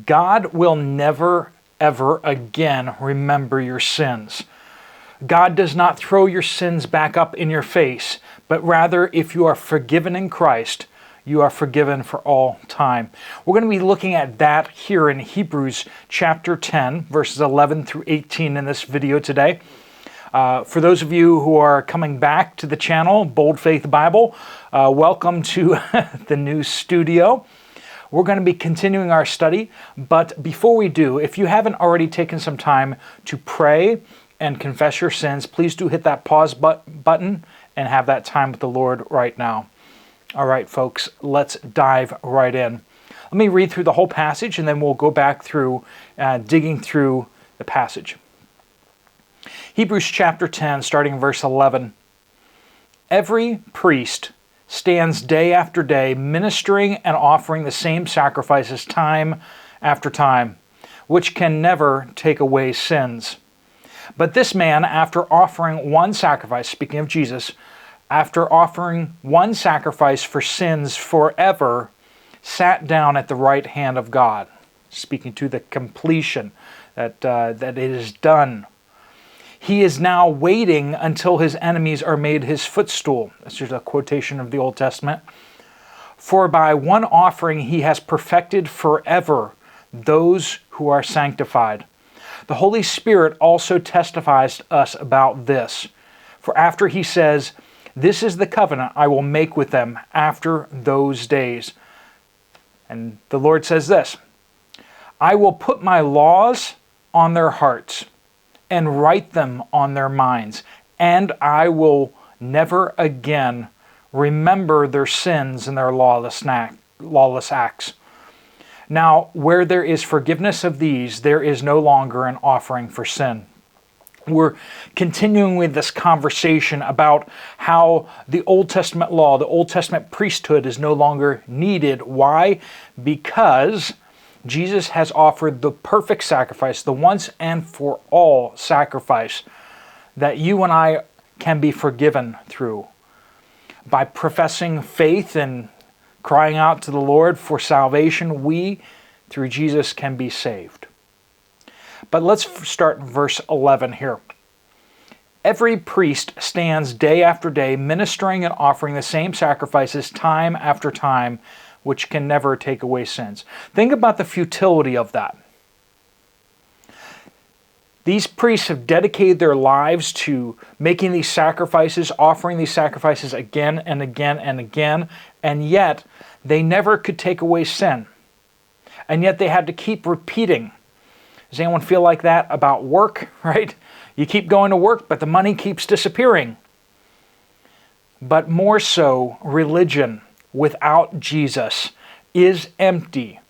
God will never, ever again remember your sins. God does not throw your sins back up in your face, but rather, if you are forgiven in Christ, you are forgiven for all time. We're going to be looking at that here in Hebrews chapter 10, verses 11 through 18 in this video today. For those of you who are coming back to the channel, Bold Faith Bible, welcome to the new studio. We're going to be continuing our study, but before we do, if you haven't already taken some time to pray and confess your sins, please do hit that pause button and have that time with the Lord right now. All right, folks, let's dive right in. Let me read through the whole passage, and then we'll go back through digging through the passage. Hebrews chapter 10, starting in verse 11. Every priest stands day after day, ministering and offering the same sacrifices time after time, which can never take away sins. But this man, after offering one sacrifice, speaking of Jesus, after offering one sacrifice for sins forever, sat down at the right hand of God, speaking to the completion that it is done. He is now waiting until his enemies are made his footstool. That's just a quotation of the Old Testament. For by one offering he has perfected forever those who are sanctified. The Holy Spirit also testifies to us about this. For after he says, "This is the covenant I will make with them after those days." And the Lord says this, "I will put my laws on their hearts and write them on their minds, and I will never again remember their sins and their lawless acts. Now, where there is forgiveness of these, there is no longer an offering for sin." We're continuing with this conversation about how the Old Testament law, the Old Testament priesthood is no longer needed. Why? Because Jesus has offered the perfect sacrifice, the once and for all sacrifice that you and I can be forgiven through. By professing faith and crying out to the Lord for salvation, we, through Jesus, can be saved. But let's start in verse 11 here. Every priest stands day after day, ministering and offering the same sacrifices time after time, which can never take away sins. Think about the futility of that. These priests have dedicated their lives to making these sacrifices, offering these sacrifices again and again and again, and yet they never could take away sin. And yet they had to keep repeating. Does anyone feel like that about work, right? You keep going to work, but the money keeps disappearing. But more so, religion without Jesus is empty.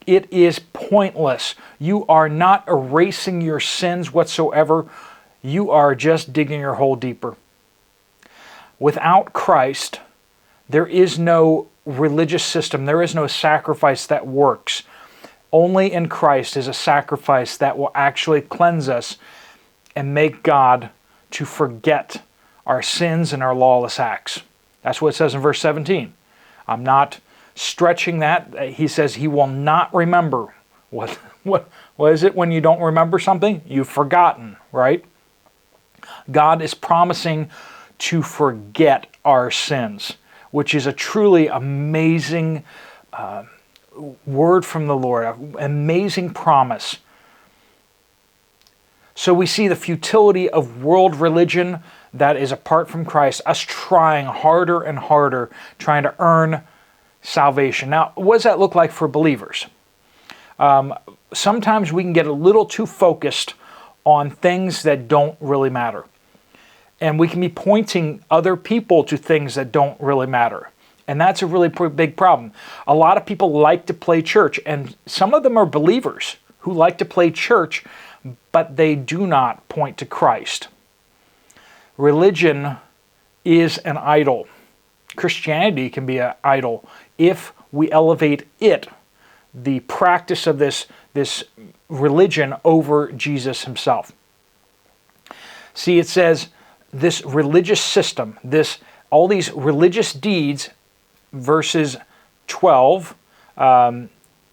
It is pointless. You are not erasing your sins whatsoever. You are just digging your hole deeper. Without Christ, there is no religious system. There is no sacrifice that works. Only in Christ is a sacrifice that will actually cleanse us and make God to forget our sins and our lawless acts. That's what it says in verse 17. I'm not stretching that. He says he will not remember. What is it when you don't remember something? You've forgotten, right? God is promising to forget our sins, which is a truly amazing word from the Lord, an amazing promise. So we see the futility of world religion that is apart from Christ, us trying harder and harder, trying to earn salvation. Now, what does that look like for believers? Sometimes we can get a little too focused on things that don't really matter. And we can be pointing other people to things that don't really matter. And that's a really big problem. A lot of people like to play church, and some of them are believers who like to play church, but they do not point to Christ. Religion is an idol. Christianity can be an idol if we elevate it, the practice of this religion, over Jesus himself. See, it says this religious system, all these religious deeds, verses 12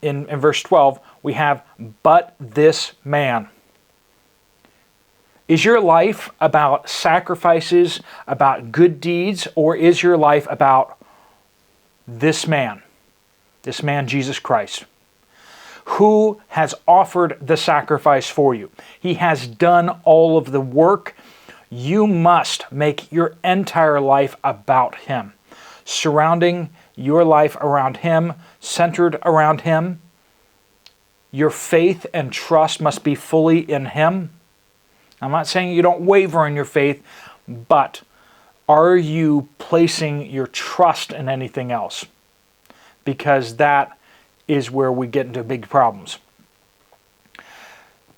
in verse 12, we have, but this man. Is your life about sacrifices, about good deeds, or is your life about this man, Jesus Christ, who has offered the sacrifice for you? He has done all of the work. You must make your entire life about him, surrounding your life around him, centered around him. Your faith and trust must be fully in him. I'm not saying you don't waver in your faith, but are you placing your trust in anything else? Because that is where we get into big problems.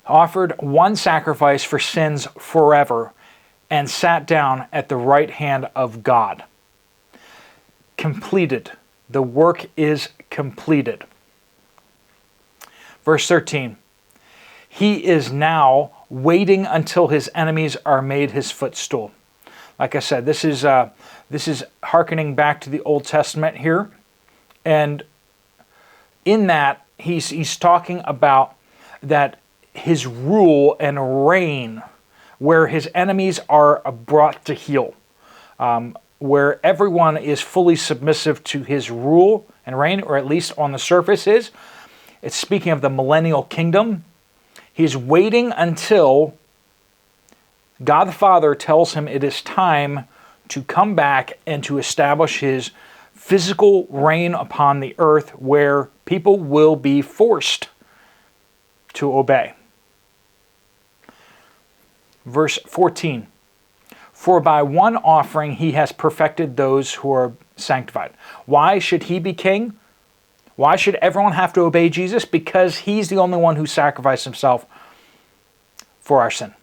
Offered one sacrifice for sins forever and sat down at the right hand of God. Completed. The work is completed. Verse 13. He is now waiting until his enemies are made his footstool. Like I said, this is hearkening back to the Old Testament here. And in that, he's talking about that his rule and reign, where his enemies are brought to heel, where everyone is fully submissive to his rule and reign, or at least on the surface is. It's speaking of the millennial kingdom. He's waiting until God the Father tells him it is time to come back and to establish his physical reign upon the earth, where people will be forced to obey. Verse 14. For by one offering he has perfected those who are sanctified. Why should he be king? Why should everyone have to obey Jesus? Because he's the only one who sacrificed himself for our sin.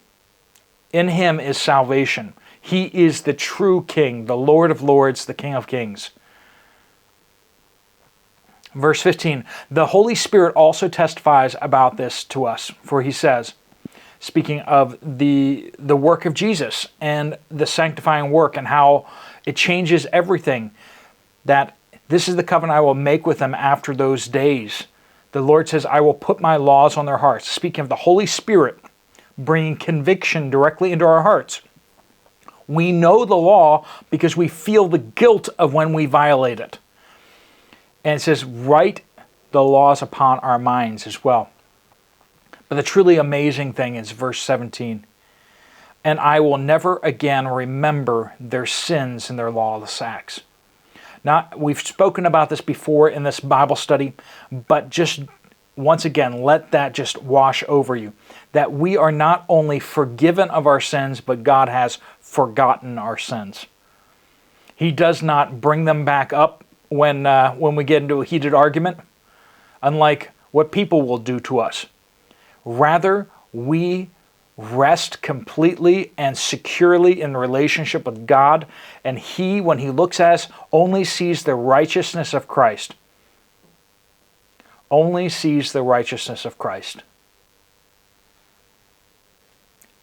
In him is salvation. He is the true king, the Lord of lords, the King of kings. Verse 15, the Holy Spirit also testifies about this to us, for he says, speaking of the work of Jesus and the sanctifying work and how it changes everything, that this is the covenant I will make with them after those days. The Lord says, I will put my laws on their hearts. Speaking of the Holy Spirit bringing conviction directly into our hearts. We know the law because we feel the guilt of when we violate it. And it says, write the laws upon our minds as well. But the truly amazing thing is verse 17. And I will never again remember their sins and their lawless acts. Now, we've spoken about this before in this Bible study, but just once again, let that just wash over you. That we are not only forgiven of our sins, but God has forgotten our sins. He does not bring them back up when we get into a heated argument, unlike what people will do to us. Rather, we rest completely and securely in relationship with God, and he, when he looks at us, only sees the righteousness of Christ. Only sees the righteousness of Christ.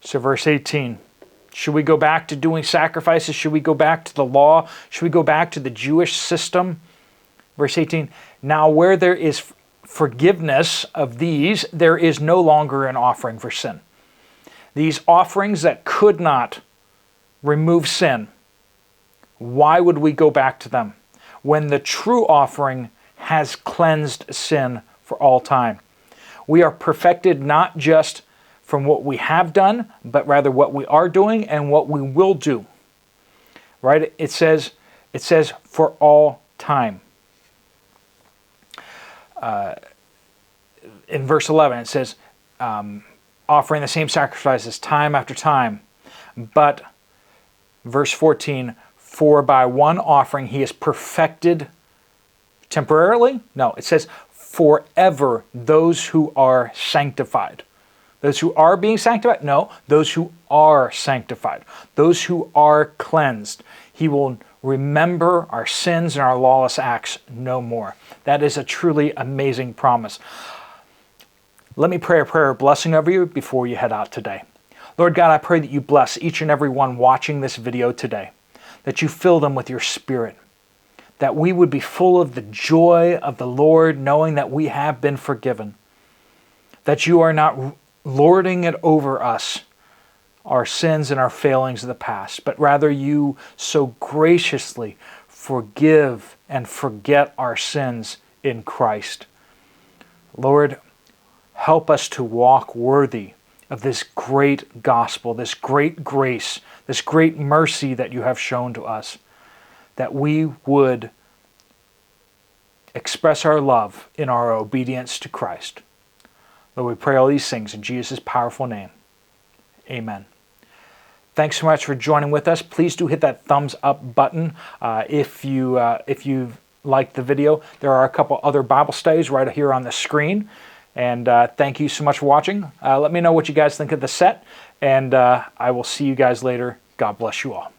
So verse 18, should we go back to doing sacrifices? Should we go back to the law? Should we go back to the Jewish system? Verse 18, now where there is forgiveness of these, there is no longer an offering for sin. These offerings that could not remove sin, why would we go back to them when the true offering has cleansed sin for all time? We are perfected not just from what we have done, but rather what we are doing and what we will do. Right? It says for all time. In verse 11, it says, offering the same sacrifices time after time. But, verse 14, for by one offering he is perfected temporarily? No, it says forever those who are sanctified. Those who are being sanctified? No, those who are sanctified. Those who are cleansed. He will remember our sins and our lawless acts no more. That is a truly amazing promise. Let me pray a prayer of blessing over you before you head out today. Lord God, I pray that you bless each and every one watching this video today, that you fill them with your Spirit, that we would be full of the joy of the Lord, knowing that we have been forgiven, that you are not lording it over us, our sins and our failings of the past, but rather you so graciously forgive and forget our sins in Christ. Lord, help us to walk worthy of this great gospel, this great grace, this great mercy that you have shown to us, that we would express our love in our obedience to Christ. Lord, we pray all these things in Jesus' powerful name. Amen. Thanks so much for joining with us. Please do hit that thumbs up button if you've liked the video. There are a couple other Bible studies right here on the screen. And thank you so much for watching. Let me know what you guys think of the set. And I will see you guys later. God bless you all.